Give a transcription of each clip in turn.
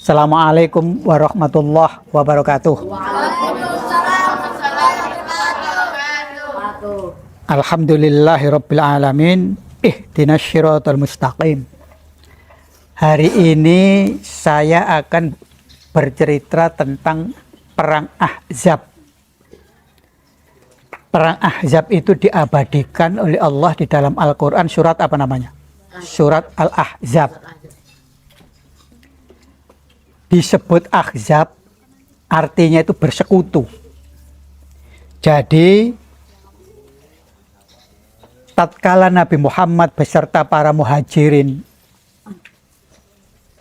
Assalamualaikum warahmatullahi wabarakatuh. Alhamdulillahirabbil alamin. Ihdinas syiratal mustaqim. Hari ini saya akan bercerita tentang perang Ahzab. Perang Ahzab itu diabadikan oleh Allah di dalam Al-Quran, surat apa namanya? Surat Al-Ahzab. Disebut Ahzab artinya itu bersekutu. Jadi tatkala Nabi Muhammad beserta para muhajirin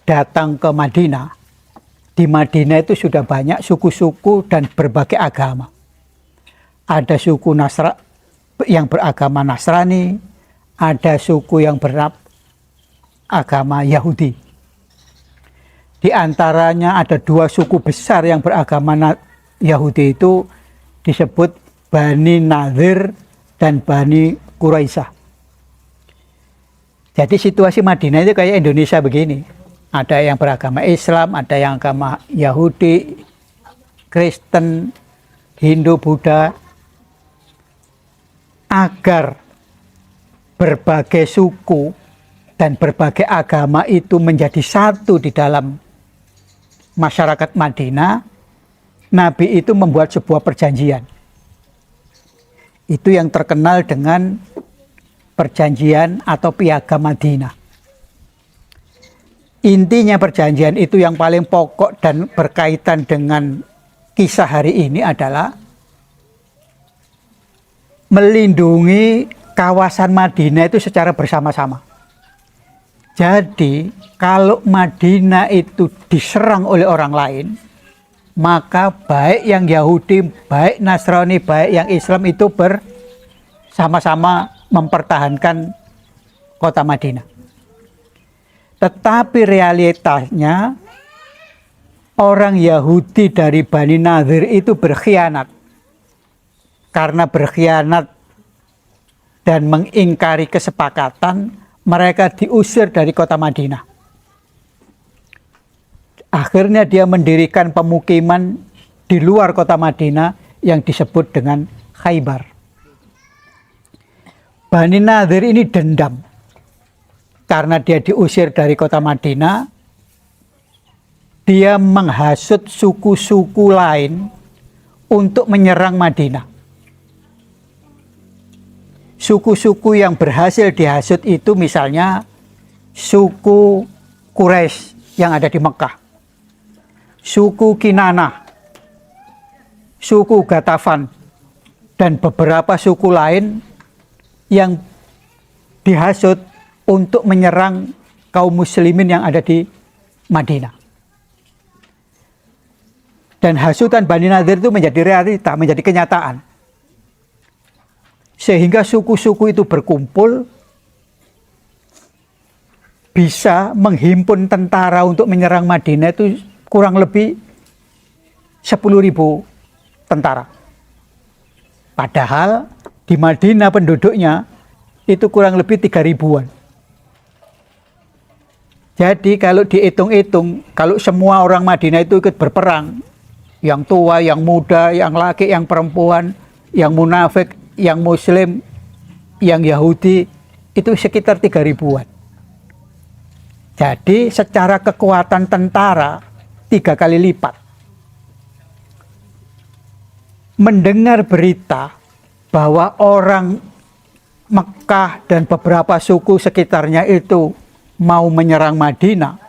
datang ke Madinah, di Madinah itu sudah banyak suku-suku dan berbagai agama. Ada suku yang beragama Nasrani, ada suku yang beragama Yahudi. Di antaranya ada dua suku besar yang beragama Yahudi, itu disebut Bani Nadir dan Bani Quraisyah. Jadi situasi Madinah itu kayak Indonesia begini. Ada yang beragama Islam, ada yang agama Yahudi, Kristen, Hindu, Buddha. Agar berbagai suku dan berbagai agama itu menjadi satu di dalam masyarakat Madinah, Nabi itu membuat sebuah perjanjian. Itu yang terkenal dengan perjanjian atau piagam Madinah. Intinya perjanjian itu yang paling pokok dan berkaitan dengan kisah hari ini adalah melindungi kawasan Madinah itu secara bersama-sama. Jadi kalau Madinah itu diserang oleh orang lain, maka baik yang Yahudi, baik Nasrani, baik yang Islam itu bersama-sama mempertahankan kota Madinah. Tetapi realitasnya orang Yahudi dari Bani Nadir itu berkhianat. Karena berkhianat dan mengingkari kesepakatan, mereka diusir dari kota Madinah. Akhirnya dia mendirikan pemukiman di luar kota Madinah yang disebut dengan Khaybar. Bani Nadir ini dendam. Karena dia diusir dari kota Madinah, dia menghasut suku-suku lain untuk menyerang Madinah. Suku-suku yang berhasil dihasut itu misalnya suku Quraisy yang ada di Mekah, suku Kinanah, suku Ghatafan, dan beberapa suku lain yang dihasut untuk menyerang kaum muslimin yang ada di Madinah. Dan hasutan Bani Nadir itu menjadi realita, menjadi kenyataan. Sehingga suku-suku itu berkumpul, bisa menghimpun tentara untuk menyerang Madinah itu kurang lebih 10.000 tentara. Padahal di Madinah penduduknya itu kurang lebih 3.000-an. Jadi kalau dihitung-hitung, kalau semua orang Madinah itu ikut berperang, yang tua, yang muda, yang laki, yang perempuan, yang munafik, yang Muslim, yang Yahudi, itu sekitar 3.000-an. Jadi secara kekuatan tentara 3 kali lipat. Mendengar berita bahwa orang Mekah dan beberapa suku sekitarnya itu mau menyerang Madinah,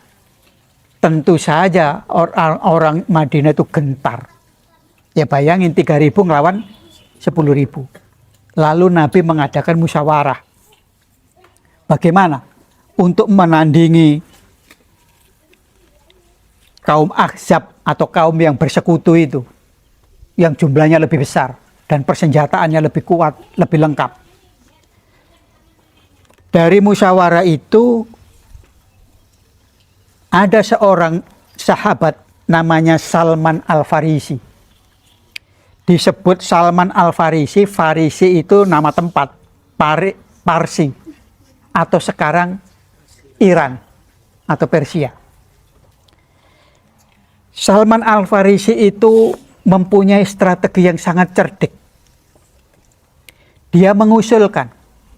tentu saja orang Madinah itu gentar. Ya bayangin 3.000 ngelawan 10.000. Lalu Nabi mengadakan musyawarah. Bagaimana untuk menandingi kaum Ahzab atau kaum yang bersekutu itu, yang jumlahnya lebih besar dan persenjataannya lebih kuat, lebih lengkap. Dari musyawarah itu ada seorang sahabat namanya Salman Al-Farisi. Disebut Salman Al-Farisi, Farisi itu nama tempat, Parsi, atau sekarang Iran atau Persia. Salman Al-Farisi itu mempunyai strategi yang sangat cerdik. Dia mengusulkan,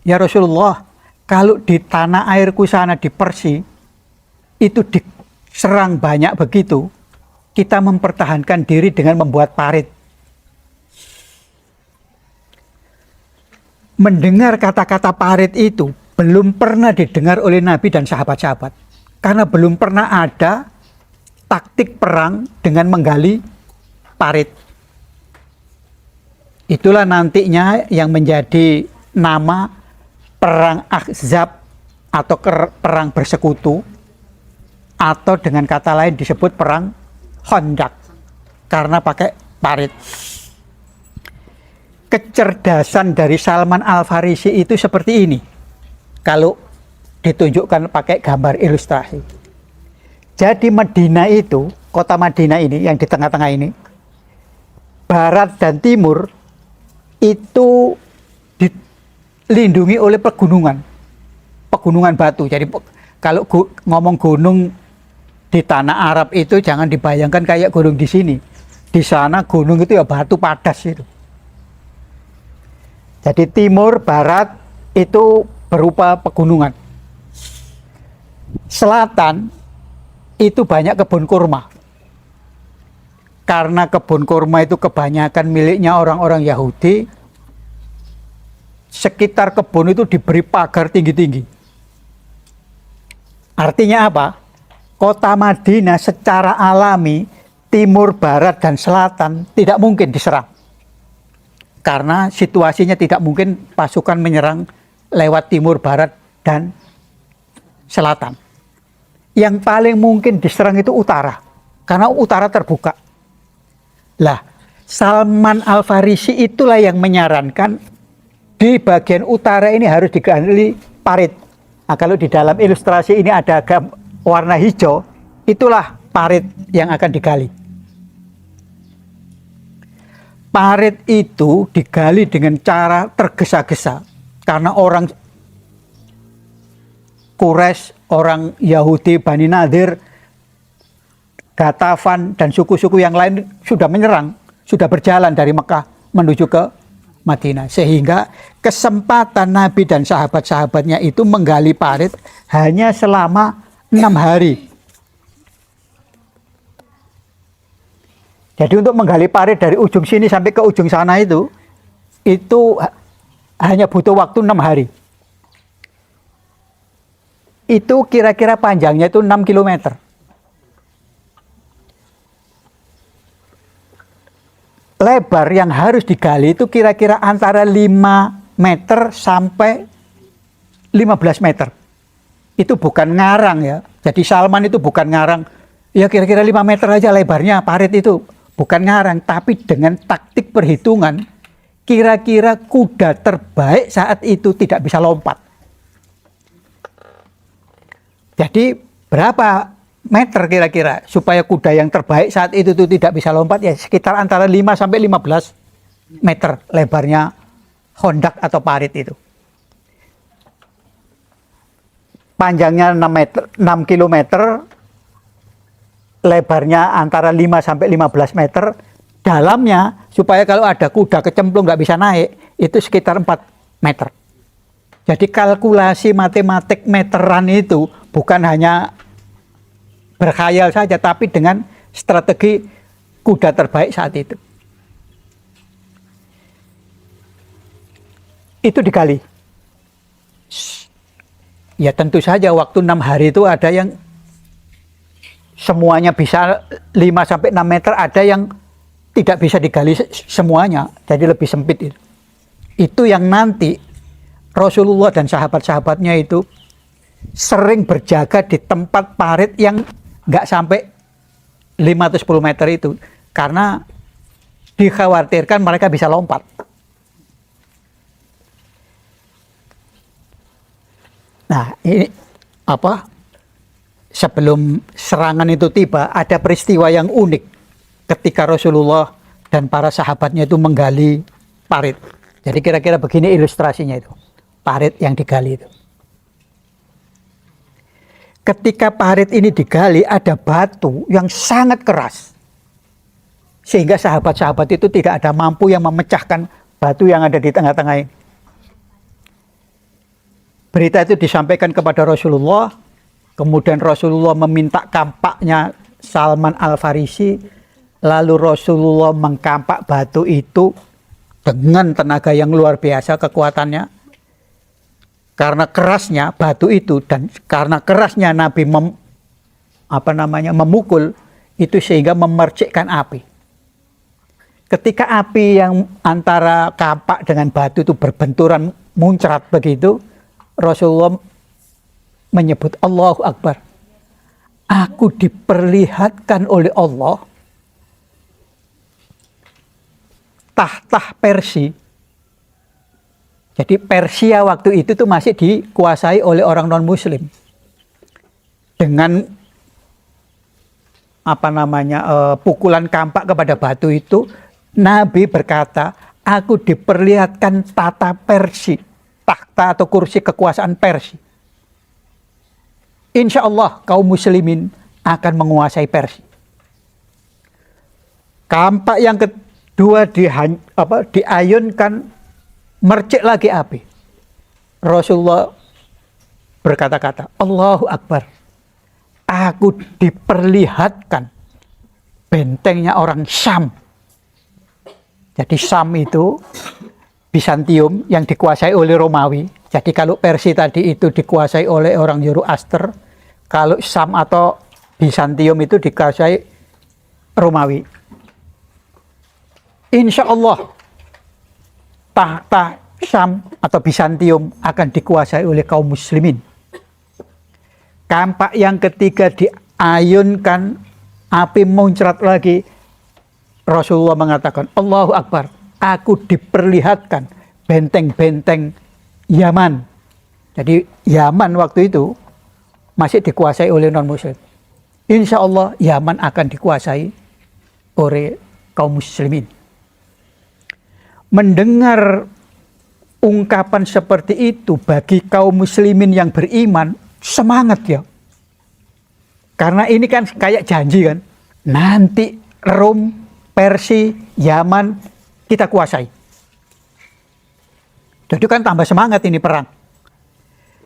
ya Rasulullah, kalau di tanah airku sana di Persia itu diserang banyak begitu, kita mempertahankan diri dengan membuat parit. Mendengar kata-kata parit itu belum pernah didengar oleh Nabi dan sahabat-sahabat, karena belum pernah ada taktik perang dengan menggali parit. Itulah nantinya yang menjadi nama perang Ahzab atau perang bersekutu, atau dengan kata lain disebut perang Khandaq karena pakai parit. Kecerdasan dari Salman Al-Farisi itu seperti ini kalau ditunjukkan pakai gambar ilustrasi. Jadi Madinah itu, kota Madinah ini yang di tengah-tengah ini, barat dan timur itu dilindungi oleh pegunungan batu. Jadi kalau ngomong gunung di tanah Arab itu jangan dibayangkan kayak gunung di sini. Di sana gunung itu ya batu padas itu. Jadi timur, barat itu berupa pegunungan. Selatan itu banyak kebun kurma. Karena kebun kurma itu kebanyakan miliknya orang-orang Yahudi, sekitar kebun itu diberi pagar tinggi-tinggi. Artinya apa? Kota Madinah secara alami, timur, barat, dan selatan tidak mungkin diserang. Karena situasinya tidak mungkin pasukan menyerang lewat timur, barat, dan selatan. Yang paling mungkin diserang itu utara, karena utara terbuka. Lah, Salman Al-Farisi itulah yang menyarankan di bagian utara ini harus digali parit. Nah, kalau di dalam ilustrasi ini ada warna hijau, itulah parit yang akan digali. Parit itu digali dengan cara tergesa-gesa karena orang Quraisy, orang Yahudi, Bani Nadir, Ghatafan, dan suku-suku yang lain sudah menyerang, sudah berjalan dari Mekah menuju ke Madinah. Sehingga kesempatan Nabi dan sahabat-sahabatnya itu menggali parit hanya selama 6 hari. Jadi untuk menggali parit dari ujung sini sampai ke ujung sana itu hanya butuh waktu 6 hari. Itu kira-kira panjangnya itu 6 km. Lebar yang harus digali itu kira-kira antara 5 meter sampai 15 meter. Itu bukan ngarang ya. Jadi Salman itu bukan ngarang. Ya kira-kira 5 meter aja lebarnya parit itu. Bukan ngarang, tapi dengan taktik perhitungan. Kira-kira kuda terbaik saat itu tidak bisa lompat. Jadi berapa meter kira-kira supaya kuda yang terbaik saat itu tuh tidak bisa lompat? Ya sekitar antara 5 sampai 15 meter lebarnya Khandaq atau parit itu. Panjangnya 6 kilometer, lebarnya antara 5 sampai 15 meter, dalamnya supaya kalau ada kuda kecemplung nggak bisa naik itu sekitar 4 meter. Jadi kalkulasi matematik meteran itu bukan hanya berkhayal saja, tapi dengan strategi kuda terbaik saat itu. Itu digali. Ya tentu saja waktu 6 hari itu ada yang semuanya bisa 5-6 meter, ada yang tidak bisa digali semuanya, jadi lebih sempit itu. Itu yang nanti Rasulullah dan sahabat-sahabatnya itu sering berjaga di tempat parit yang nggak sampai 5-10 meter itu, karena dikhawatirkan mereka bisa lompat. Nah ini apa? Sebelum serangan itu tiba, ada peristiwa yang unik ketika Rasulullah dan para sahabatnya itu menggali parit. Jadi kira-kira begini ilustrasinya itu, parit yang digali itu. ketika parit ini digali ada batu yang sangat keras. Sehingga sahabat-sahabat itu tidak ada mampu yang memecahkan batu yang ada di tengah-tengah ini. Berita itu disampaikan kepada Rasulullah. Kemudian Rasulullah meminta kampaknya Salman Al-Farisi. Lalu Rasulullah mengkampak batu itu dengan tenaga yang luar biasa kekuatannya. Karena kerasnya batu itu dan karena kerasnya Nabi memukul itu sehingga memercikkan api. Ketika api yang antara kampak dengan batu itu berbenturan muncrat begitu, Rasulullah menyebut Allahu Akbar. Aku diperlihatkan oleh Allah tahta Persia. Jadi Persia waktu itu tuh masih dikuasai oleh orang non-Muslim. Dengan pukulan kampak kepada batu itu, Nabi berkata, aku diperlihatkan tata Persia, takhta atau kursi kekuasaan Persia. Insya Allah kaum muslimin akan menguasai Persia. Kampak yang kedua diayunkan, mercik lagi api. Rasulullah berkata-kata, Allahu Akbar. Aku diperlihatkan bentengnya orang Syam. Jadi Syam itu Bizantium yang dikuasai oleh Romawi. Jadi kalau Persia tadi itu dikuasai oleh orang Zoroaster, kalau Syam atau Bizantium itu dikuasai Romawi. Insya Allah tahta Syam atau Bizantium akan dikuasai oleh kaum muslimin. Kampak yang ketiga diayunkan, api muncrat lagi. Rasulullah mengatakan, Allahu Akbar, aku diperlihatkan benteng-benteng Yaman. Jadi Yaman waktu itu masih dikuasai oleh non-muslim. Insya Allah Yaman akan dikuasai oleh kaum muslimin. Mendengar ungkapan seperti itu bagi kaum muslimin yang beriman, semangat ya. Karena ini kan kayak janji kan. Nanti Rom, Persia, Yaman kita kuasai. Jadi kan tambah semangat ini perang.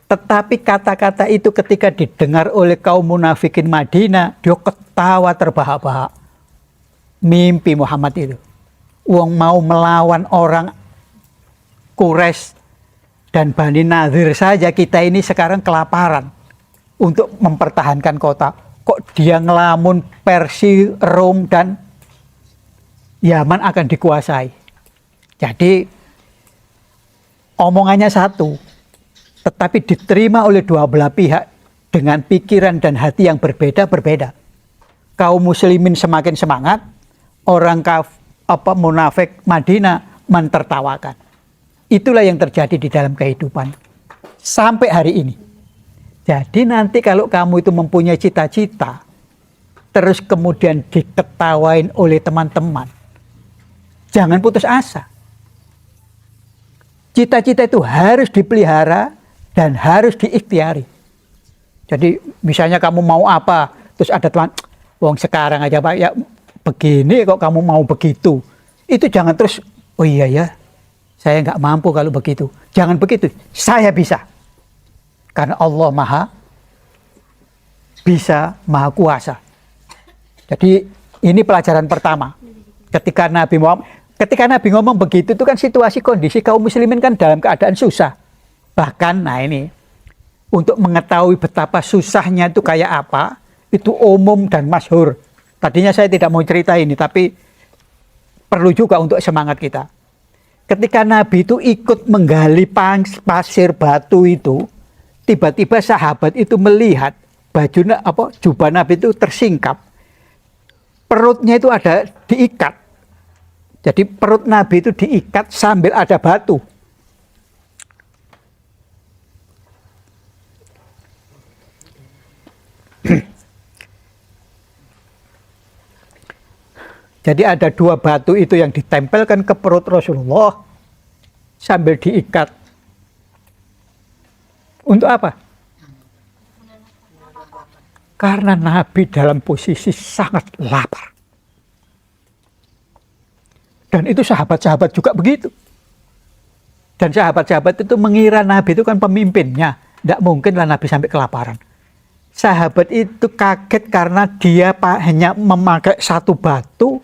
Tetapi kata-kata itu ketika didengar oleh kaum munafikin Madinah, dia ketawa terbahak-bahak. Mimpi Muhammad itu. Wong mau melawan orang Quraisy dan Bani Nadir saja, kita ini sekarang kelaparan untuk mempertahankan kota. Kok dia ngelamun Persia, Rom, dan Yaman akan dikuasai. Jadi omongannya satu, tetapi diterima oleh dua belah pihak dengan pikiran dan hati yang berbeda-berbeda. Kaum muslimin semakin semangat, orang munafik Madinah mentertawakan. Itulah yang terjadi di dalam kehidupan sampai hari ini. Jadi nanti kalau kamu itu mempunyai cita-cita, terus kemudian diketawain oleh teman-teman, jangan putus asa. Cita-cita itu harus dipelihara dan harus diikhtiari. Jadi misalnya kamu mau apa, terus ada teman, wong sekarang aja Pak, ya begini kok kamu mau begitu. Itu jangan terus, oh iya ya, saya nggak mampu kalau begitu. Jangan begitu, saya bisa. Karena Allah Maha bisa, Maha Kuasa. Jadi ini pelajaran pertama. Ketika Nabi ngomong begitu, itu kan situasi kondisi kaum muslimin kan dalam keadaan susah. Bahkan, nah ini, untuk mengetahui betapa susahnya itu kayak apa, itu umum dan masyhur. Tadinya saya tidak mau cerita ini, tapi perlu juga untuk semangat kita. Ketika Nabi itu ikut menggali pasir batu itu, tiba-tiba sahabat itu melihat jubah Nabi itu tersingkap. Perutnya itu ada diikat. Jadi perut Nabi itu diikat sambil ada batu. Jadi ada dua batu itu yang ditempelkan ke perut Rasulullah sambil diikat. Untuk apa? Karena Nabi dalam posisi sangat lapar. Dan itu sahabat-sahabat juga begitu. Dan sahabat-sahabat itu mengira Nabi itu kan pemimpinnya. Tidak mungkinlah Nabi sampai kelaparan. Sahabat itu kaget karena dia hanya memakai satu batu,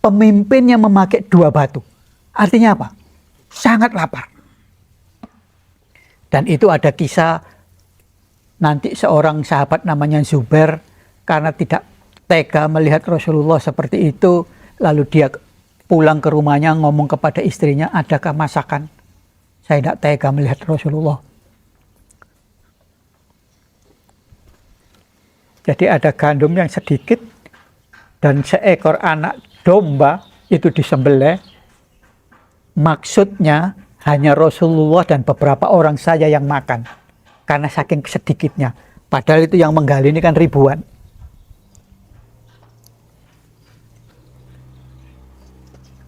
pemimpinnya memakai 2 batu. Artinya apa? Sangat lapar. Dan itu ada kisah nanti seorang sahabat namanya Zubair, karena tidak tega melihat Rasulullah seperti itu, lalu dia pulang ke rumahnya ngomong kepada istrinya, adakah masakan? Saya tidak tega melihat Rasulullah. Jadi ada gandum yang sedikit dan seekor anak domba itu disembelih. Maksudnya hanya Rasulullah dan beberapa orang saja yang makan. Karena saking sedikitnya. Padahal itu yang menggali ini kan ribuan.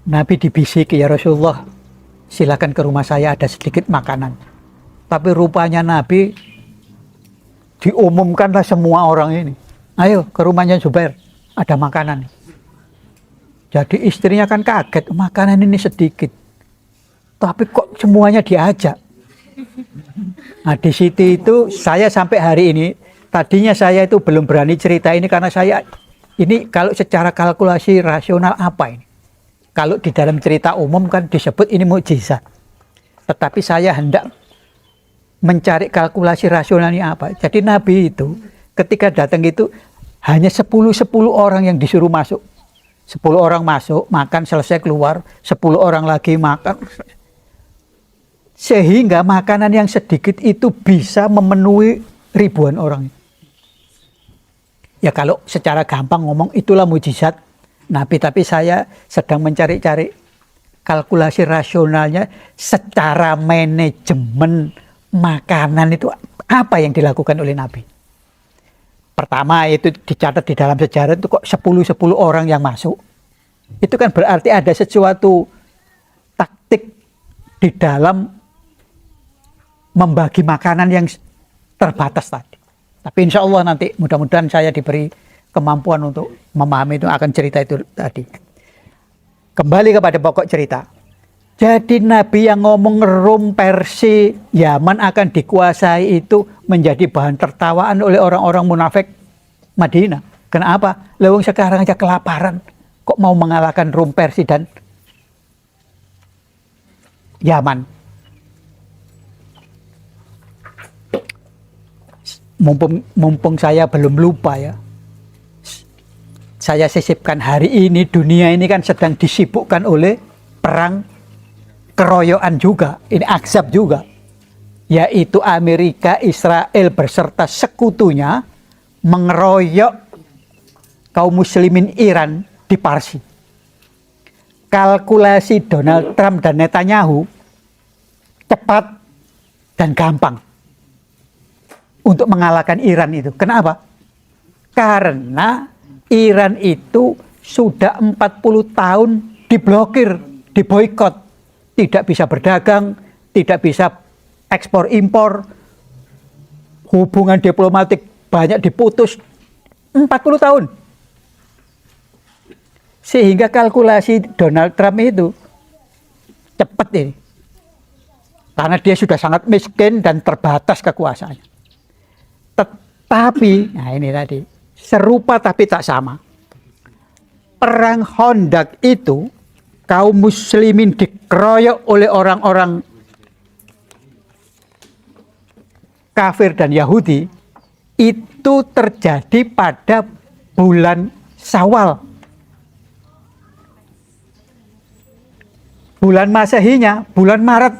Nabi dibisiki, ya Rasulullah, silakan ke rumah saya, ada sedikit makanan. Tapi rupanya Nabi diumumkanlah semua orang ini. Ayo ke rumahnya Zubair, ada makanan. Jadi istrinya kan kaget, makanan ini sedikit. Tapi kok semuanya diajak. Nah di situ itu saya sampai hari ini, tadinya saya itu belum berani cerita ini karena saya, ini kalau secara kalkulasi rasional apa ini? Kalau di dalam cerita umum kan disebut ini mukjizat. Tetapi saya hendak mencari kalkulasi rasionalnya apa. Jadi Nabi itu ketika datang itu hanya 10 orang yang disuruh masuk. 10 orang masuk, makan, selesai keluar, 10 orang lagi makan. Sehingga makanan yang sedikit itu bisa memenuhi ribuan orang. Ya kalau secara gampang ngomong itulah mujizat Nabi, tapi saya sedang mencari-cari kalkulasi rasionalnya secara manajemen makanan itu apa yang dilakukan oleh Nabi. Pertama itu dicatat di dalam sejarah itu kok 10 orang yang masuk. Itu kan berarti ada sesuatu taktik di dalam membagi makanan yang terbatas tadi. Tapi insya Allah nanti mudah-mudahan saya diberi kemampuan untuk memahami itu, akan cerita itu tadi. Kembali kepada pokok cerita. Jadi Nabi yang ngomong Rum, Persia, Yaman akan dikuasai itu menjadi bahan tertawaan oleh orang-orang munafik Madinah. Kenapa? Lewung sekarang aja kelaparan. Kok mau mengalahkan Rum, Persia dan Yaman? Mumpung saya belum lupa ya, saya sisipkan hari ini, dunia ini kan sedang disibukkan oleh perang keroyokan juga, ini Ahzab juga, yaitu Amerika, Israel beserta sekutunya mengeroyok kaum muslimin Iran di Parsi. Kalkulasi Donald Trump dan Netanyahu cepat dan gampang untuk mengalahkan Iran itu. Kenapa? Karena Iran itu sudah 40 tahun diblokir, diboikot. Tidak bisa berdagang, tidak bisa ekspor impor, hubungan diplomatik banyak diputus 40 tahun. Sehingga kalkulasi Donald Trump itu cepat ini. Karena dia sudah sangat miskin dan terbatas kekuasaannya. Tetapi, nah ini tadi, serupa tapi tak sama. Perang Khandaq itu, kaum muslimin dikeroyok oleh orang-orang kafir dan Yahudi, itu terjadi pada bulan Syawal. Bulan Masehinya, bulan Maret.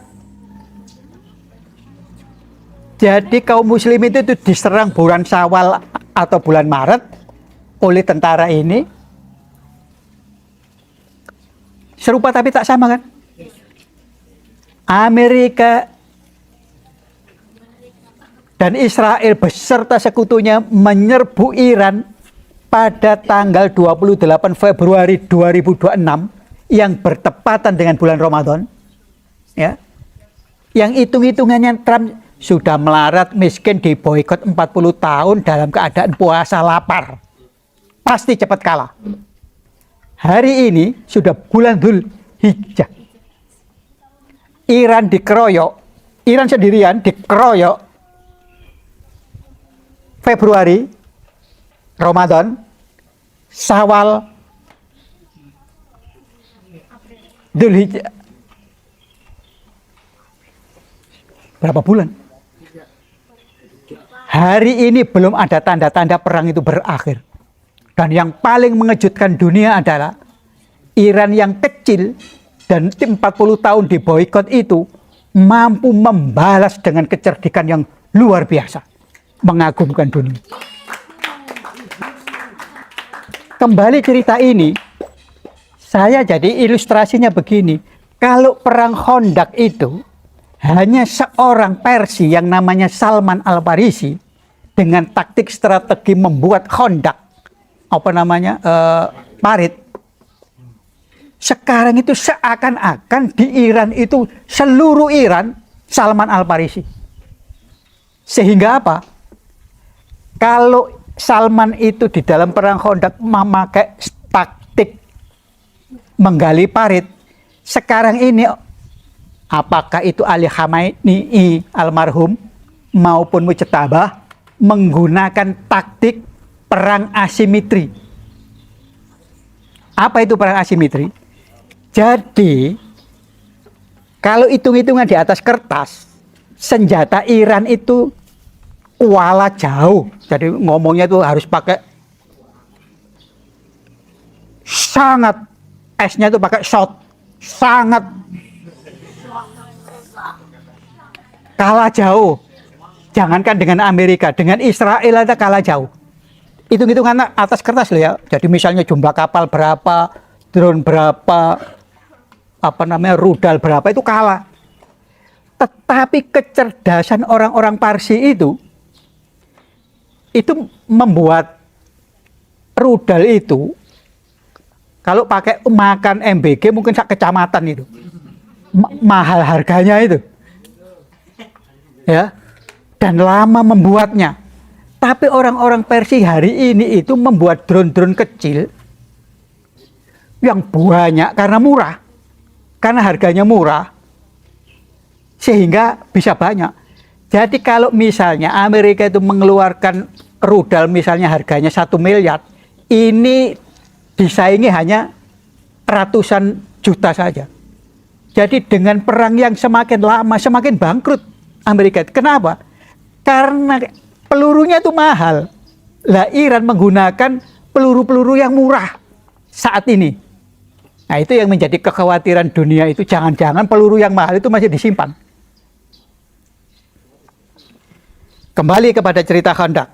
Jadi kaum muslim itu diserang bulan Syawal atau bulan Maret oleh tentara ini. Serupa tapi tak sama kan? Amerika dan Israel beserta sekutunya menyerbu Iran pada tanggal 28 Februari 2026 yang bertepatan dengan bulan Ramadan. Ya. Yang hitung-hitungannya Trump sudah melarat, miskin, diboikot 40 tahun dalam keadaan puasa lapar. Pasti cepat kalah. Hari ini sudah bulan Dzulhijjah. Iran dikeroyok, Iran sendirian dikeroyok Februari, Ramadan, Syawal, Dzulhijjah. Berapa bulan? Hari ini belum ada tanda-tanda perang itu berakhir. Dan yang paling mengejutkan dunia adalah Iran yang kecil dan 40 tahun diboikot itu mampu membalas dengan kecerdikan yang luar biasa. Mengagumkan dunia. Kembali cerita ini, saya jadi ilustrasinya begini. Kalau perang Khandaq itu hanya seorang Persia yang namanya Salman Al-Farisi dengan taktik strategi membuat Khandaq, parit. Sekarang itu seakan-akan di Iran itu seluruh Iran Salman Al-Farisi. Sehingga apa? Kalau Salman itu di dalam perang Khandaq memakai taktik menggali parit, sekarang ini apakah itu Ali Khamenei almarhum maupun Mujtaba menggunakan taktik perang asimetri. Apa itu perang asimetri? Jadi kalau hitung-hitungan di atas kertas, senjata Iran itu kuala jauh. Jadi ngomongnya itu harus pakai sangat, S-nya itu pakai shot, sangat kalah jauh. Jangankan dengan Amerika, dengan Israel aja kalah jauh. Hitung-hitungan atas kertas loh ya. Jadi misalnya jumlah kapal berapa, drone berapa, rudal berapa, itu kalah. Tetapi kecerdasan orang-orang Parsi itu membuat rudal itu kalau pakai makan MBG mungkin sak kecamatan itu. Mahal harganya itu. Ya. Dan lama membuatnya. Tapi orang-orang Persia hari ini itu membuat drone-drone kecil yang banyak karena murah. Karena harganya murah. Sehingga bisa banyak. Jadi kalau misalnya Amerika itu mengeluarkan rudal misalnya harganya 1 miliar. Ini disaingi hanya ratusan juta saja. Jadi dengan perang yang semakin lama semakin bangkrut Amerika. Kenapa? Karena pelurunya itu mahal. Lah Iran menggunakan peluru-peluru yang murah saat ini. Nah itu yang menjadi kekhawatiran dunia itu, jangan-jangan peluru yang mahal itu masih disimpan. Kembali kepada cerita Khandaq.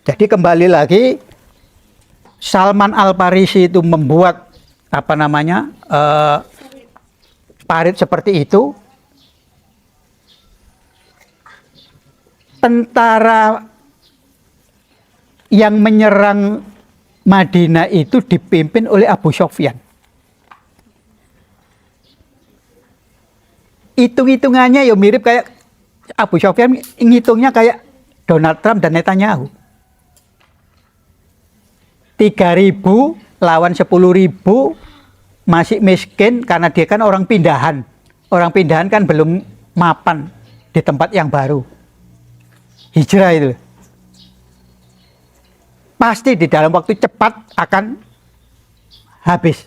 Jadi kembali lagi, Salman Al-Farisi itu membuat parit seperti itu. Tentara yang menyerang Madinah itu dipimpin oleh Abu Sufyan. Hitung-hitungannya ya mirip kayak Abu Sufyan, ngitungnya kayak Donald Trump dan Netanyahu. 3.000 lawan 10.000, masih miskin karena dia kan orang pindahan. Orang pindahan kan belum mapan di tempat yang baru. Hijrah itu pasti di dalam waktu cepat akan habis.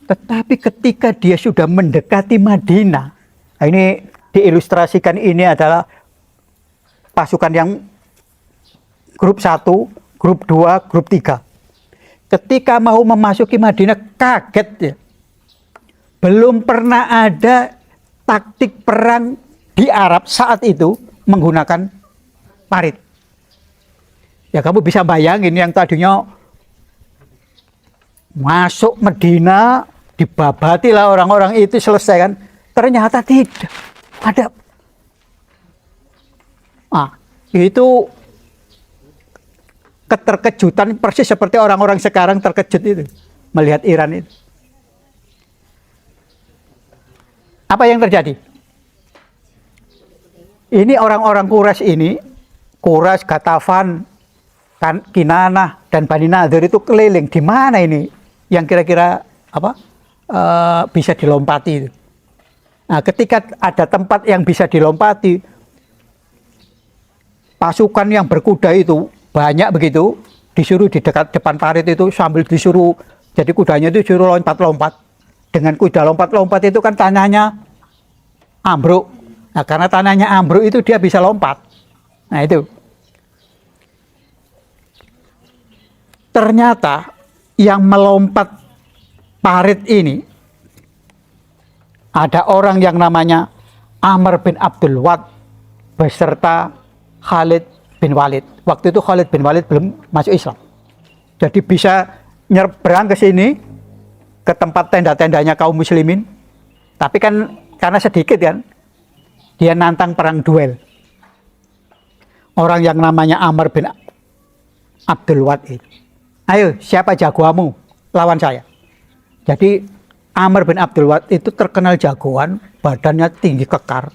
Tetapi ketika dia sudah mendekati Madinah, ini diilustrasikan, ini adalah pasukan yang grup 1, grup 2, grup 3. Ketika mau memasuki Madinah kaget ya. Belum pernah ada taktik perang di Arab saat itu menggunakan parit. Ya kamu bisa bayangin yang tadinya masuk Madinah dibabatilah orang-orang itu, selesai kan? Ternyata tidak ada. Itu keterkejutan persis seperti orang-orang sekarang terkejut itu melihat Iran itu. Apa yang terjadi? Ini orang-orang Quraisy ini, Quraisy, Ghatafan, Kinanah dan Bani Nadir itu keliling. Di mana ini yang kira-kira bisa dilompati itu. Nah, ketika ada tempat yang bisa dilompati, pasukan yang berkuda itu banyak begitu, disuruh di depan parit itu sambil disuruh, jadi kudanya itu disuruh lompat-lompat. Dengan kuda lompat-lompat itu kan tanahnya ambruk. Nah, karena tanahnya ambruk itu dia bisa lompat. Nah, itu. Ternyata yang melompat parit ini ada orang yang namanya Amr bin Abdul Wad beserta Khalid bin Walid. Waktu itu Khalid bin Walid belum masuk Islam. Jadi bisa nyebrang ke sini, ke tempat tenda-tendanya kaum muslimin. Tapi kan karena sedikit kan, dia nantang perang duel. Orang yang namanya Amr bin Abdul Wad itu. Ayo, siapa jagoamu? Lawan saya. Jadi Amr bin Abdul Wad itu terkenal jagoan, badannya tinggi kekar.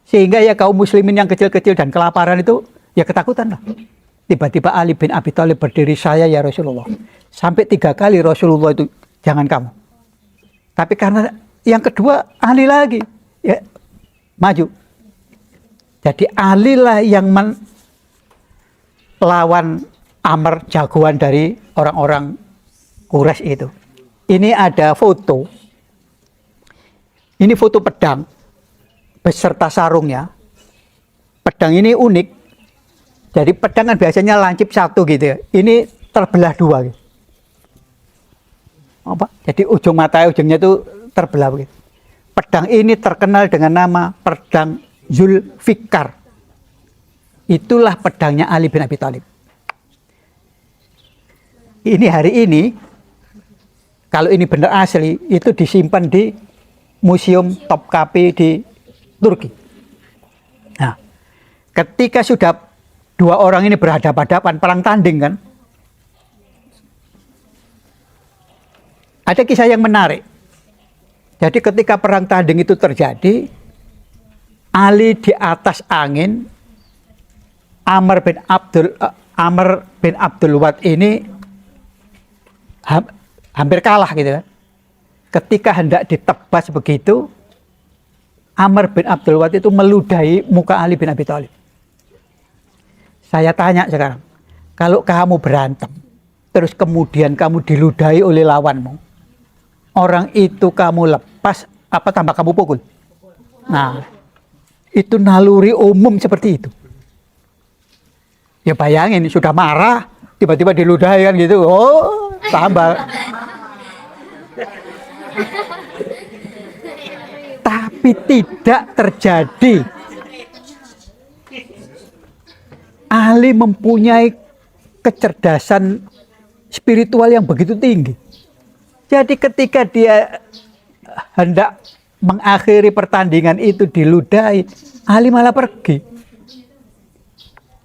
Sehingga ya kaum muslimin yang kecil-kecil dan kelaparan itu ya ketakutan lah. Tiba-tiba Ali bin Abi Thalib berdiri, saya ya Rasulullah. Sampai 3 kali Rasulullah itu, jangan kamu. Tapi karena yang kedua Ali lagi, ya maju. Jadi Ali lah yang melawan Amr, jagoan dari orang-orang Quraisy itu. Ini ada foto. Ini foto pedang beserta sarungnya. Pedang ini unik. Jadi pedang kan biasanya lancip satu gitu ya. Ini terbelah 2 gitu. Jadi ujung mata ujungnya itu terbelah begitu. Pedang ini terkenal dengan nama pedang Zulfikar. Itulah pedangnya Ali bin Abi Thalib. Ini hari ini, kalau ini benar asli, itu disimpan di Museum Topkapi di Turki. Nah, ketika sudah 2 orang ini berhadapan-hadapan, perang tanding kan, ada kisah yang menarik. Jadi ketika perang tanding itu terjadi, Ali di atas angin, Amr bin Abdul Wad ini hampir kalah gitu kan. Ketika hendak ditebas begitu, Amr bin Abdul Wad itu meludahi muka Ali bin Abi Thalib. Saya tanya sekarang, kalau kamu berantem, terus kemudian kamu diludahi oleh lawanmu, orang itu kamu lepas, apa tambah kamu pukul? Nah, itu naluri umum seperti itu. Ya bayangin, sudah marah, tiba-tiba diludahi kan gitu, oh tambah. Tapi tidak terjadi. Ali mempunyai kecerdasan spiritual yang begitu tinggi. Jadi ketika dia hendak mengakhiri pertandingan itu diludahi, Ali malah pergi.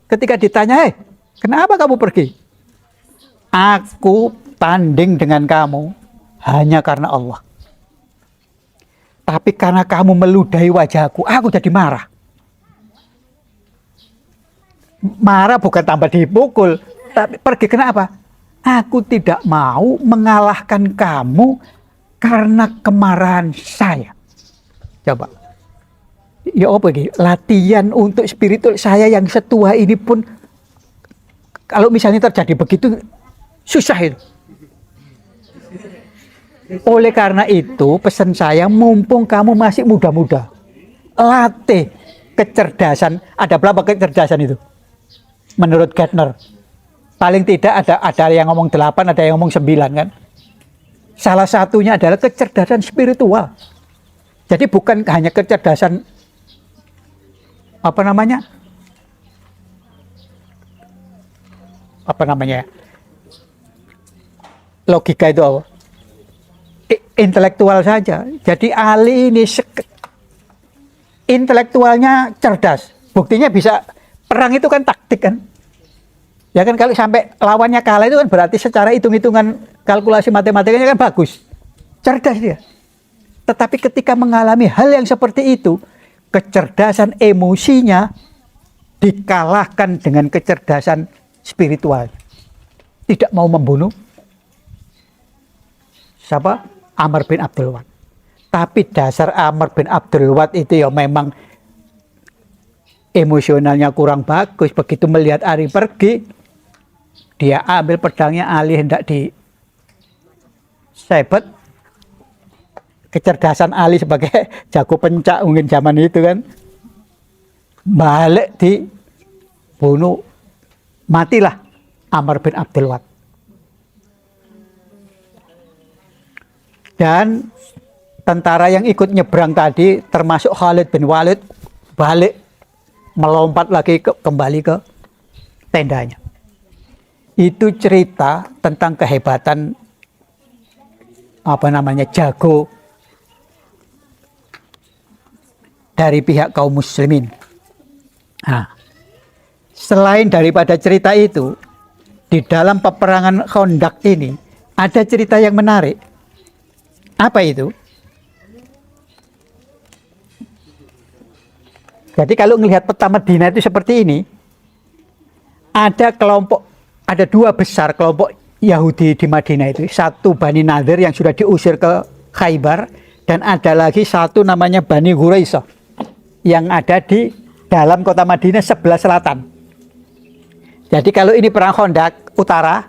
Ketika ditanya, kenapa kamu pergi? Aku tanding dengan kamu hanya karena Allah. Tapi karena kamu meludahi wajahku, aku jadi marah. Marah bukan tambah dipukul, tapi pergi. Kenapa? Aku tidak mau mengalahkan kamu karena kemarahan saya. Coba. Ya apa ini? Latihan untuk spiritual saya yang setua ini pun, kalau misalnya terjadi begitu, susah itu. Oleh karena itu, pesan saya, mumpung kamu masih muda-muda, latih kecerdasan. Ada berapa kecerdasan itu? Menurut Gardner, paling tidak ada yang ngomong 8, ada yang ngomong 9 kan. Salah satunya adalah kecerdasan spiritual. Jadi bukan hanya kecerdasan logika itu apa? Intelektual saja. Jadi Ali ini intelektualnya cerdas. Buktinya bisa, perang itu kan taktik kan. Ya kan, kalau sampai lawannya kalah itu kan berarti secara hitung-hitungan kalkulasi matematikanya kan bagus. Cerdas dia. Tetapi ketika mengalami hal yang seperti itu, kecerdasan emosinya dikalahkan dengan kecerdasan spiritual. Tidak mau membunuh siapa? Amr bin Abdul Wad. Tapi dasar Amr bin Abdul Wad itu ya memang emosionalnya kurang bagus. Begitu melihat Ali pergi, dia ambil pedangnya, Ali hendak disebet. Kecerdasan Ali sebagai jago pencak mungkin zaman itu kan, balik dibunuh, matilah Amr bin Abdul Wad. Dan tentara yang ikut nyebrang tadi termasuk Khalid bin Walid balik melompat lagi kembali ke tendanya. Itu cerita tentang kehebatan jago dari pihak kaum muslimin. Nah, selain daripada cerita itu, di dalam peperangan Khandaq ini ada cerita yang menarik. Apa itu? Jadi kalau melihat peta Madinah itu seperti ini, ada dua besar kelompok Yahudi di Madinah itu. Satu Bani Nadir yang sudah diusir ke Khaybar, dan ada lagi satu namanya Bani Quraisyah yang ada di dalam kota Madinah sebelah selatan. Jadi kalau ini perang Khandaq utara,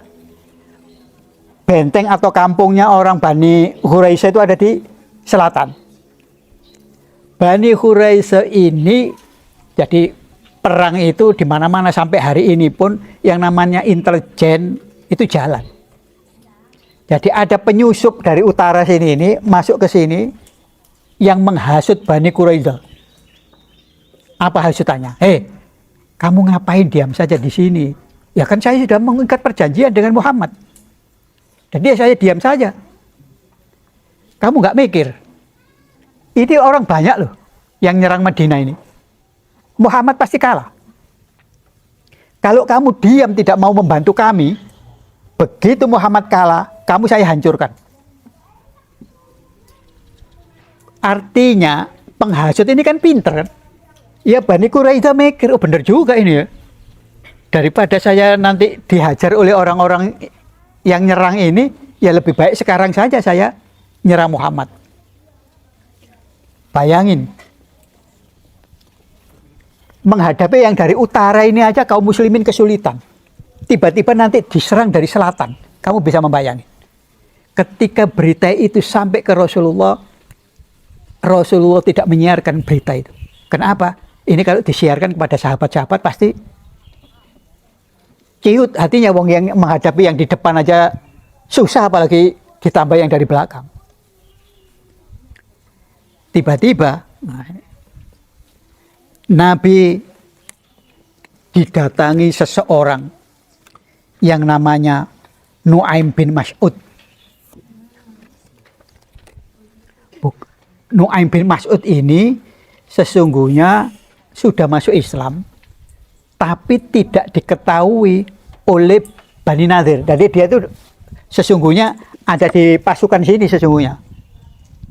benteng atau kampungnya orang Bani Quraisyah itu ada di selatan. Bani Quraisyah ini, jadi perang itu di mana-mana sampai hari ini pun yang namanya intelijen itu jalan. Jadi ada penyusup dari utara sini ini masuk ke sini yang menghasut Bani Quraisyah. Apa hasutannya? Kamu ngapain diam saja di sini? Ya kan saya sudah mengikat perjanjian dengan Muhammad. Jadi saya diam saja. Kamu nggak mikir? Ini orang banyak loh yang nyerang Madinah ini. Muhammad pasti kalah. Kalau kamu diam tidak mau membantu kami, begitu Muhammad kalah, kamu saya hancurkan. Artinya penghasut ini kan pinter kan? Ya Bani Quraisyah mikir, oh bener juga ini ya. Daripada saya nanti dihajar oleh orang-orang yang nyerang ini, ya lebih baik sekarang saja saya nyerang Muhammad. Bayangin, menghadapi yang dari utara ini aja kaum muslimin kesulitan. Tiba-tiba nanti diserang dari selatan. Kamu bisa membayangin. Ketika berita itu sampai ke Rasulullah, Rasulullah tidak menyiarkan berita itu. Kenapa? Ini kalau disiarkan kepada sahabat-sahabat pasti ciut hatinya, wong yang menghadapi yang di depan aja susah, apalagi ditambah yang dari belakang. Tiba-tiba Nabi didatangi seseorang yang namanya Nu'aim bin Mas'ud. Nu'aim bin Mas'ud ini sesungguhnya sudah masuk Islam, tapi tidak diketahui oleh Bani Nadir. Jadi dia itu sesungguhnya ada di pasukan sini sesungguhnya.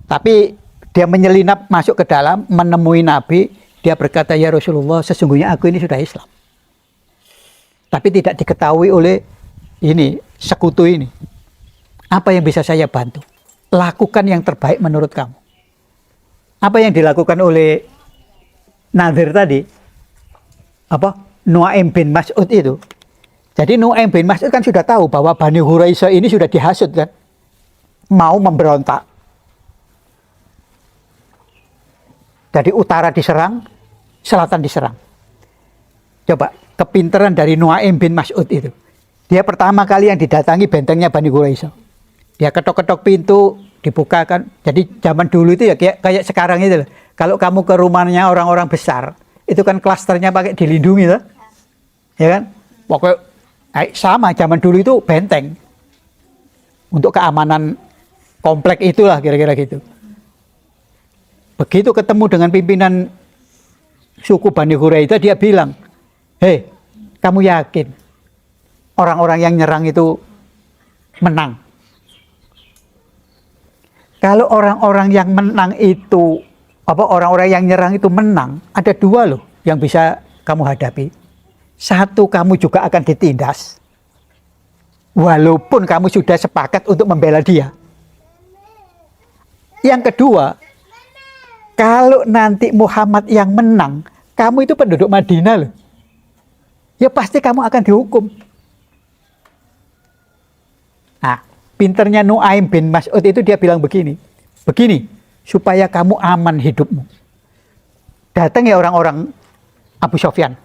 Tapi dia menyelinap masuk ke dalam, menemui Nabi. Dia berkata, ya Rasulullah, sesungguhnya aku ini sudah Islam. Tapi tidak diketahui oleh ini, sekutu ini. Apa yang bisa saya bantu? Lakukan yang terbaik menurut kamu. Apa yang dilakukan oleh Nadir tadi? Apa? Nu'aim bin Mas'ud itu. Jadi Nu'aim bin Mas'ud kan sudah tahu bahwa Bani Quraisyah ini sudah dihasut kan. Mau memberontak. Jadi utara diserang, selatan diserang. Coba kepintaran dari Nu'aim bin Mas'ud itu. Dia pertama kali yang didatangi bentengnya Bani Quraisyah. Dia ketok-ketok pintu, dibukakan. Jadi zaman dulu itu ya kayak sekarang itu loh. Kalau kamu ke rumahnya orang-orang besar, itu kan klasternya pakai dilindungi loh. Ya kan? Pokoknya sama zaman dulu itu benteng. Untuk keamanan komplek itulah kira-kira gitu. Begitu ketemu dengan pimpinan suku Bani Quraisyah, dia bilang, hei, kamu yakin orang-orang yang nyerang itu menang? Kalau orang-orang yang menang itu apa orang-orang yang nyerang itu menang, ada dua loh yang bisa kamu hadapi. Satu, kamu juga akan ditindas. Walaupun kamu sudah sepakat untuk membela dia. Yang kedua, kalau nanti Muhammad yang menang, kamu itu penduduk Madinah loh. Ya pasti kamu akan dihukum. Nah, pinternya Nuaim bin Mas'ud itu dia bilang begini. Supaya kamu aman hidupmu. Datang ya orang-orang Abu Sufyan.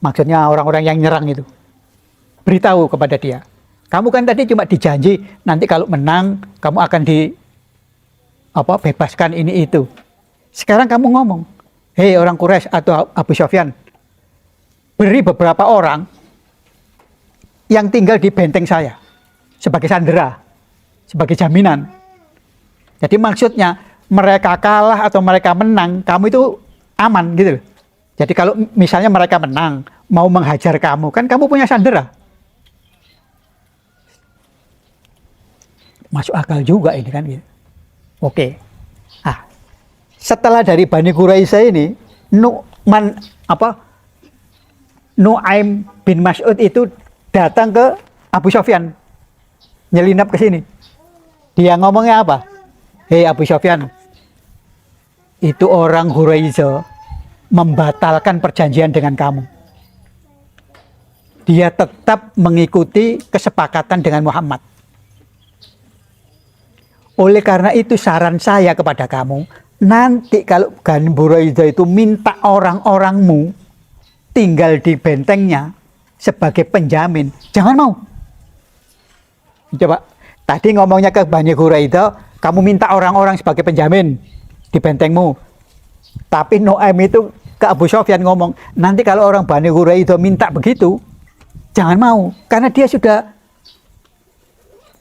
Maksudnya orang-orang yang nyerang itu. Beritahu kepada dia. Kamu kan tadi cuma dijanji nanti kalau menang kamu akan bebaskan ini itu. Sekarang kamu ngomong, hei orang Quraisy atau Abu Sufyan, beri beberapa orang yang tinggal di benteng saya sebagai sandera, sebagai jaminan. Jadi maksudnya mereka kalah atau mereka menang, kamu itu aman gitu loh. Jadi kalau misalnya mereka menang, mau menghajar kamu, kan kamu punya sandera. Masuk akal juga ini kan gitu. Oke. Ah, setelah dari Bani Quraisy ini, Nuaim bin Mas'ud itu datang ke Abu Sufyan, nyelinap ke sini. Dia ngomongnya apa? Hei Abu Sufyan, itu orang Quraisy membatalkan perjanjian dengan kamu. Dia tetap mengikuti kesepakatan dengan Muhammad. Oleh karena itu saran saya kepada kamu, nanti kalau Bani Quraisy itu minta orang-orangmu tinggal di bentengnya sebagai penjamin, jangan mau. Coba, tadi ngomongnya ke Bani Quraisy, kamu minta orang-orang sebagai penjamin di bentengmu. Tapi Nuaim itu ke Abu Sufyan ngomong, nanti kalau orang Bani Quraisy minta begitu, jangan mau. Karena dia sudah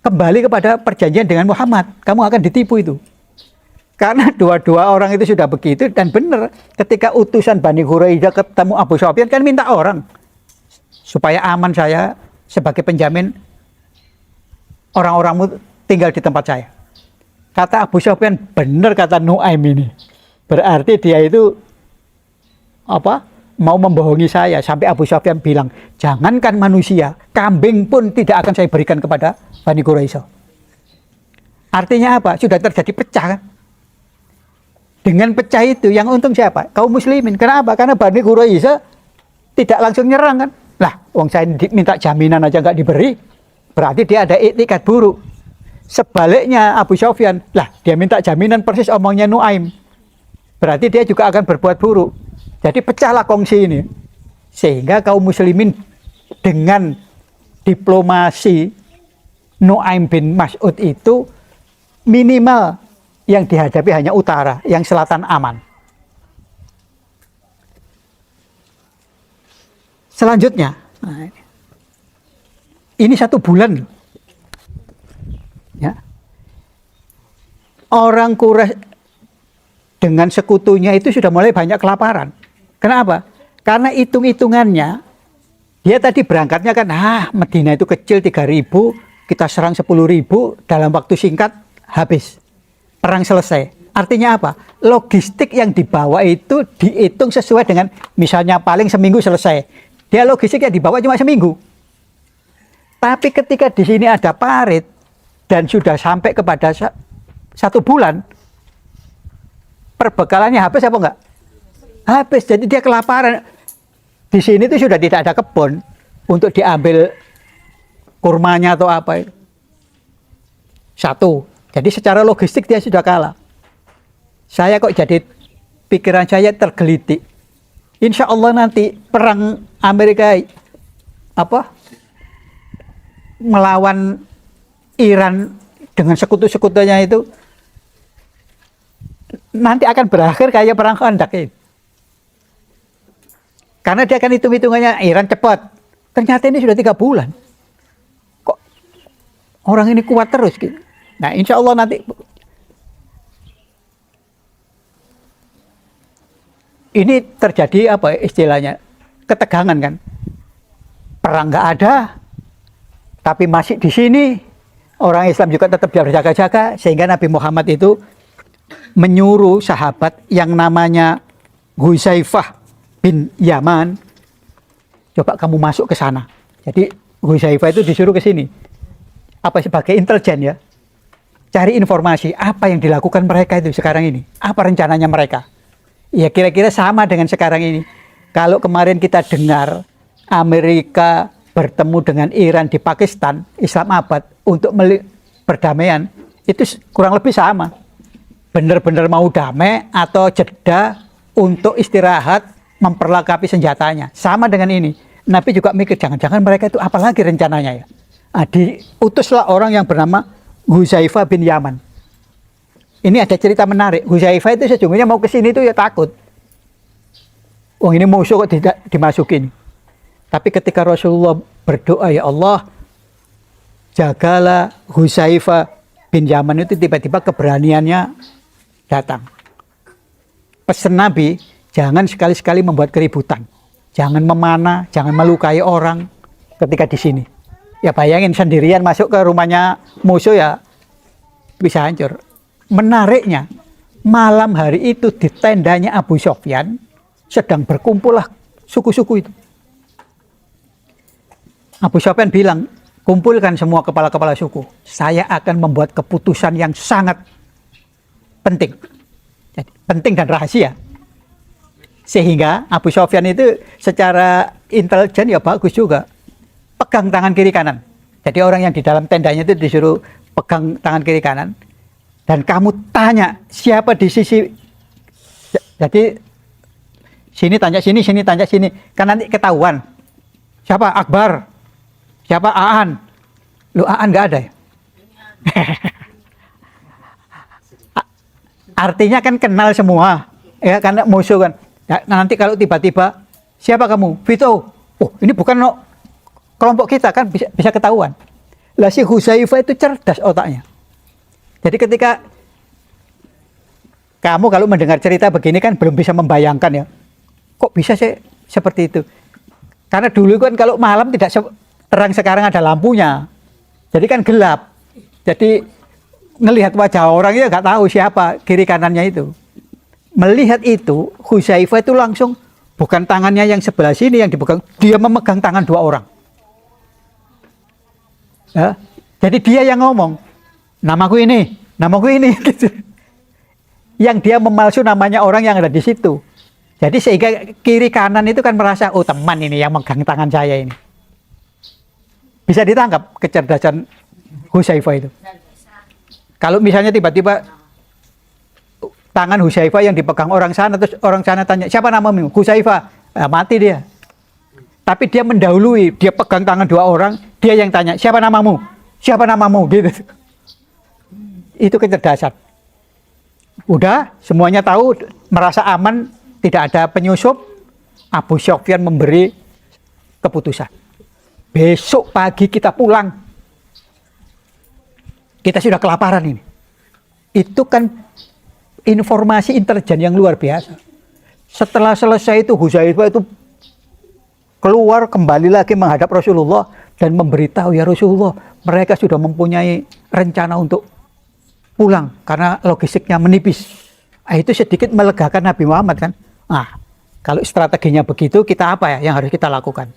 kembali kepada perjanjian dengan Muhammad. Kamu akan ditipu itu. Karena dua-dua orang itu sudah begitu. Dan benar, ketika utusan Bani Quraisy ketemu Abu Sufyan, kan minta orang. Supaya aman saya sebagai penjamin, orang-orangmu tinggal di tempat saya. Kata Abu Sufyan, benar kata Nuaim ini. Berarti dia itu mau membohongi saya. Sampai Abu Sufyan bilang, jangankan manusia, kambing pun tidak akan saya berikan kepada Bani Quraisy. Artinya apa? Sudah terjadi pecah kan? Dengan pecah itu yang untung siapa? Kaum muslimin. Kenapa? Karena Bani Quraisy tidak langsung nyerang kan? Lah, wong saya minta jaminan aja nggak diberi, berarti dia ada iktikat buruk. Sebaliknya Abu Sufyan, lah dia minta jaminan persis omongnya Nuaim. Berarti dia juga akan berbuat buruk. Jadi pecahlah kongsi ini. Sehingga kaum muslimin dengan diplomasi Nuaim bin Mas'ud itu minimal yang dihadapi hanya utara, yang selatan aman. Selanjutnya, ini 1 bulan. Ya. Orang Quraisy dengan sekutunya itu sudah mulai banyak kelaparan. Kenapa? Karena hitung-hitungannya, dia tadi berangkatnya kan, Madinah itu kecil 3.000, kita serang 10.000, dalam waktu singkat habis. Perang selesai. Artinya apa? Logistik yang dibawa itu dihitung sesuai dengan, misalnya paling seminggu selesai. Dia logistik yang dibawa cuma seminggu. Tapi ketika di sini ada parit, dan sudah sampai kepada 1 bulan, perbekalannya habis apa enggak? Habis. Jadi dia kelaparan. Di sini itu sudah tidak ada kebun untuk diambil kurmanya atau apa. 1. Jadi secara logistik dia sudah kalah. Saya kok jadi pikiran saya tergelitik. Insya Allah nanti perang Amerika melawan Iran dengan sekutu-sekutunya itu nanti akan berakhir kayak perang Khandaq ini. Karena dia akan hitung-hitungannya Iran cepat. Ternyata ini sudah 3 bulan. Kok orang ini kuat terus gitu. Nah, insya Allah nanti ini terjadi istilahnya ketegangan kan. Perang nggak ada, tapi masih di sini. Orang Islam juga tetap berjaga-jaga, sehingga Nabi Muhammad itu menyuruh sahabat yang namanya Hudzaifah bin Yaman, coba kamu masuk ke sana. Jadi Hudzaifah itu disuruh ke sini. Apa sebagai intelijen ya? Cari informasi apa yang dilakukan mereka itu sekarang ini. Apa rencananya mereka? Ya kira-kira sama dengan sekarang ini. Kalau kemarin kita dengar Amerika bertemu dengan Iran di Pakistan, Islamabad untuk perdamaian, itu kurang lebih sama. Benar-benar mau damai atau jeda untuk istirahat memperlengkapi senjatanya. Sama dengan ini. Nabi juga mikir jangan-jangan mereka itu apalagi rencananya ya. Nah, diutuslah orang yang bernama Hudzaifah bin Yaman. Ini ada cerita menarik. Hudzaifah itu sejujurnya mau ke sini itu ya takut. Oh ini musuh kok tidak dimasukin. Tapi ketika Rasulullah berdoa, ya Allah, jagalah Hudzaifah bin Yaman, itu tiba-tiba keberaniannya datang. Pesan Nabi, jangan sekali-sekali membuat keributan. Jangan memanah, jangan melukai orang ketika di sini. Ya bayangin sendirian masuk ke rumahnya musuh ya bisa hancur. Menariknya, malam hari itu di tendanya Abu Sufyan sedang berkumpullah suku-suku itu. Abu Sufyan bilang, kumpulkan semua kepala-kepala suku. Saya akan membuat keputusan yang sangat penting. Jadi, penting dan rahasia. Sehingga Abu Sufyan itu secara intelijen ya bagus juga. Pegang tangan kiri kanan. Jadi orang yang di dalam tendanya itu disuruh pegang tangan kiri kanan. Dan kamu tanya siapa di sisi. Jadi sini tanya sini, sini tanya sini. Kan nanti ketahuan. Siapa Akbar? Siapa Aan? Lu Aan nggak ada ya? Artinya kan kenal semua. Ya karena musuh kan. Nah, nanti kalau tiba-tiba siapa kamu? Vito. Oh ini bukan kelompok kita kan bisa ketahuan. Lah si Hudzaifah itu cerdas otaknya. Jadi ketika kamu kalau mendengar cerita begini kan belum bisa membayangkan ya. Kok bisa sih seperti itu? Karena dulu kan kalau malam tidak terang, sekarang ada lampunya. Jadi kan gelap. Jadi ngelihat wajah orang ya nggak tahu siapa kiri kanannya itu. Melihat itu Hudzaifah itu langsung bukan tangannya yang sebelah sini yang dipegang, dia memegang tangan dua orang. Ya, jadi dia yang ngomong, namaku ini gitu. Yang dia memalsu namanya orang yang ada di situ. Jadi sehingga kiri kanan itu kan merasa, oh teman ini yang megang tangan saya ini. Bisa ditangkap kecerdasan Hudzaifah itu. Kalau misalnya tiba-tiba tangan Hudzaifah yang dipegang orang sana, terus orang sana tanya, siapa namamu? Hudzaifah. Mati dia. Tapi dia mendahului, dia pegang tangan dua orang, dia yang tanya, siapa namamu? Siapa namamu? Gitu. Itu kecerdasan. Udah, semuanya tahu, merasa aman, tidak ada penyusup. Abu Sufyan memberi keputusan. Besok pagi kita pulang. Kita sudah kelaparan ini. Itu kan informasi intelijen yang luar biasa. Setelah selesai itu Hudzaifah itu keluar kembali lagi menghadap Rasulullah dan memberitahu, ya Rasulullah, mereka sudah mempunyai rencana untuk pulang karena logistiknya menipis. Itu sedikit melegakan Nabi Muhammad kan. Kalau strateginya begitu, kita apa ya yang harus kita lakukan?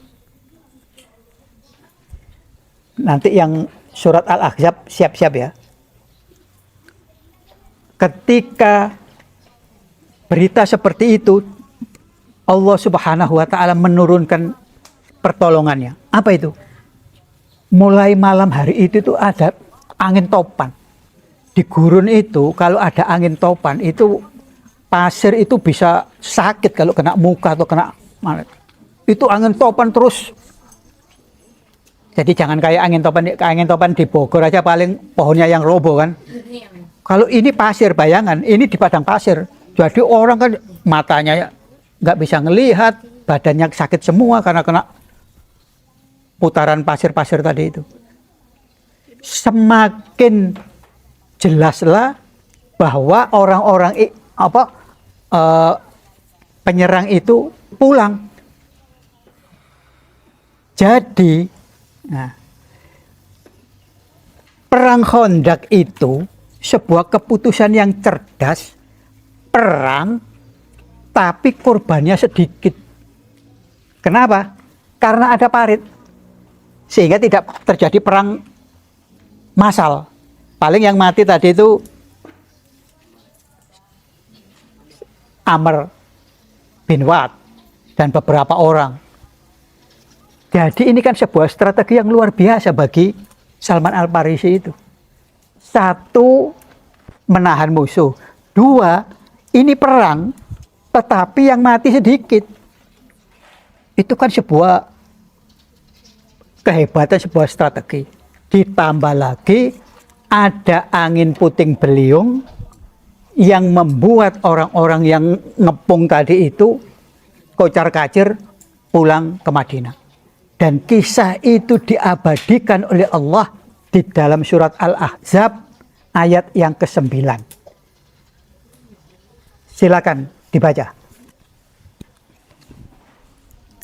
Nanti yang surat Al-Ahzab siap-siap ya. Ketika berita seperti itu, Allah Subhanahu wa Ta'ala menurunkan pertolongannya. Apa itu? Mulai malam hari itu tuh ada angin topan. Di gurun itu kalau ada angin topan itu pasir itu bisa sakit kalau kena muka atau kena mana. Itu angin topan terus. Jadi jangan kayak angin topan di Bogor aja paling pohonnya yang roboh kan. Kalau ini pasir, bayangan ini di padang pasir. Jadi orang kan matanya nggak bisa ngelihat, badannya sakit semua karena kena putaran pasir-pasir tadi itu. Semakin jelaslah bahwa orang-orang penyerang itu pulang. Jadi perang Khandaq itu sebuah keputusan yang cerdas perang tapi korbannya sedikit. Kenapa? Karena ada parit. Sehingga tidak terjadi perang massal. Paling yang mati tadi itu Amr bin Wad dan beberapa orang. Jadi ini kan sebuah strategi yang luar biasa bagi Salman Al-Farisi itu. Satu, menahan musuh. Dua, ini perang, tetapi yang mati sedikit. Itu kan sebuah kehebatan, sebuah strategi. Ditambah lagi ada angin puting beliung yang membuat orang-orang yang ngepung tadi itu kocar-kacir pulang ke Madinah. Dan kisah itu diabadikan oleh Allah di dalam surat Al-Ahzab ayat yang ke-9. Silakan dibaca.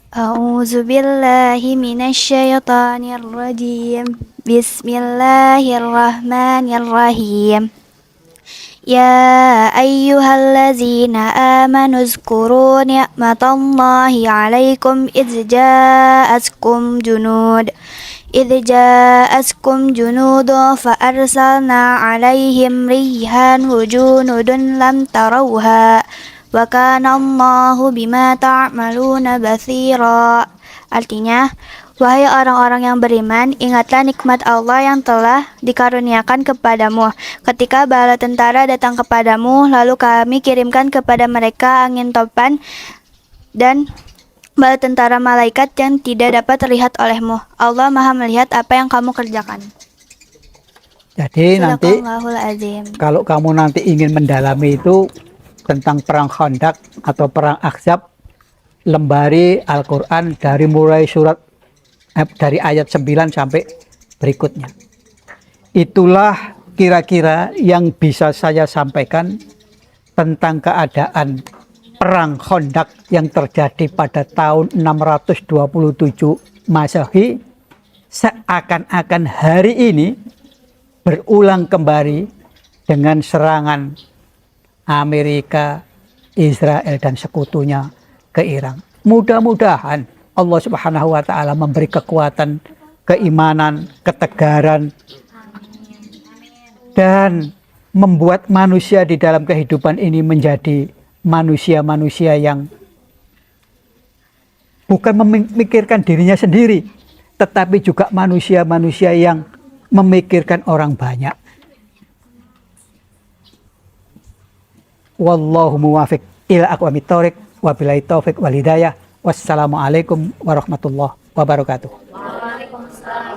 A'udzu billahi minasyaitonir rajim. Bismillahirrahmanirrahim. Ya ayyuhallazina amanu zkuru ni'matallahi 'alaikum idz ja'atkum junudun fa arsalna 'alaihim rihan junudun lam tarawha wa kana Allahu bima ta'maluna batsira. Artinya, wahai orang-orang yang beriman, ingatlah nikmat Allah yang telah dikaruniakan kepadamu. Ketika bala tentara datang kepadamu, lalu kami kirimkan kepada mereka angin topan dan bala tentara malaikat yang tidak dapat terlihat olehmu. Allah Maha melihat apa yang kamu kerjakan. Jadi nanti Sadaqallahul azim. kalau kamu nanti ingin mendalami itu tentang perang Khandaq atau perang Ahzab, lembari Al-Quran dari mulai dari ayat 9 sampai berikutnya. Itulah kira-kira yang bisa saya sampaikan tentang keadaan perang Khandaq yang terjadi pada tahun 627 Masehi. Seakan-akan hari ini berulang kembali dengan serangan Amerika, Israel dan sekutunya ke Iran. Mudah-mudahan Allah Subhanahu wa taala memberi kekuatan, keimanan, ketegaran dan membuat manusia di dalam kehidupan ini menjadi manusia-manusia yang bukan memikirkan dirinya sendiri, tetapi juga manusia-manusia yang memikirkan orang banyak. Wallahu muwafiq ila aqwamit thoriq, wabillahi taufiq wal hidayah. Wassalamualaikum warahmatullahi wabarakatuh. Waalaikumsalam.